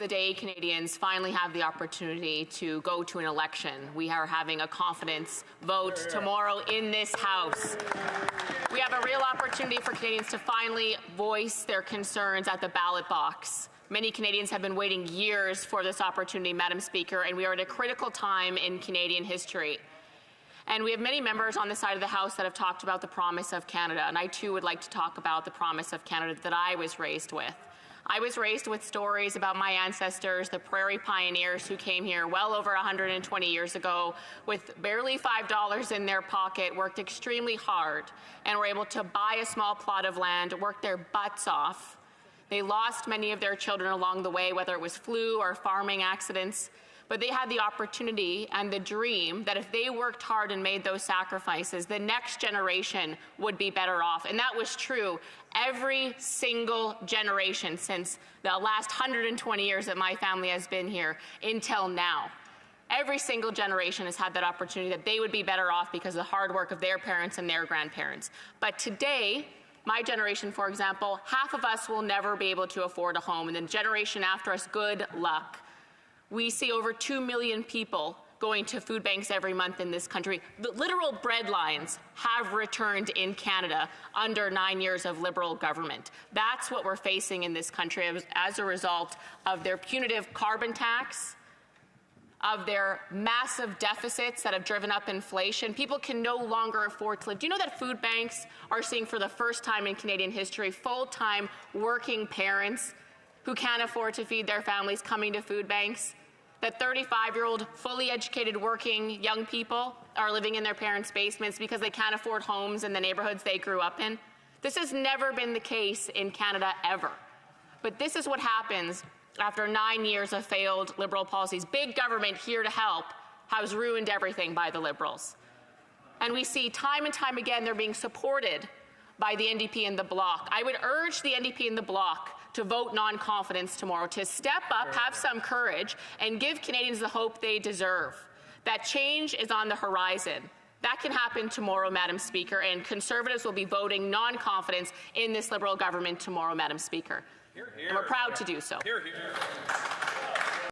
the day Canadians finally have the opportunity to go to an election. We are having a confidence vote tomorrow in this House. We have a real opportunity for Canadians to finally voice their concerns at the ballot box. Many Canadians have been waiting years for this opportunity, Madam Speaker, and we are at a critical time in Canadian history. And we have many members on the side of the House that have talked about the promise of Canada, and I too would like to talk about the promise of Canada that I was raised with. I was raised with stories about my ancestors, the prairie pioneers who came here well over 120 years ago with barely $5 in their pocket, worked extremely hard, and were able to buy a small plot of land, work their butts off. They lost many of their children along the way, whether it was flu or farming accidents, but they had the opportunity and the dream that if they worked hard and made those sacrifices, the next generation would be better off. And that was true every single generation since the last 120 years that my family has been here until now. Every single generation has had that opportunity that they would be better off because of the hard work of their parents and their grandparents. But today, my generation, for example, half of us will never be able to afford a home, and the generation after us, good luck. We see over 2 million people going to food banks every month in this country. The literal breadlines have returned in Canada under 9 years of Liberal government. That's what we're facing in this country as a result of their punitive carbon tax, of their massive deficits that have driven up inflation. People can no longer afford to live. Do you know that food banks are seeing for the first time in Canadian history full-time working parents who can't afford to feed their families coming to food banks? That 35-year-old, fully educated, working young people are living in their parents' basements because they can't afford homes in the neighborhoods they grew up in. This has never been the case in Canada, ever. But this is what happens after 9 years of failed Liberal policies. Big government here to help has ruined everything by the Liberals. And we see time and time again they're being supported by the NDP and the Bloc. I would urge the NDP and the Bloc to vote non-confidence tomorrow, to step up, have some courage, and give Canadians the hope they deserve. That change is on the horizon. That can happen tomorrow, Madam Speaker, and Conservatives will be voting non-confidence in this Liberal government tomorrow, Madam Speaker. And we're proud to do so.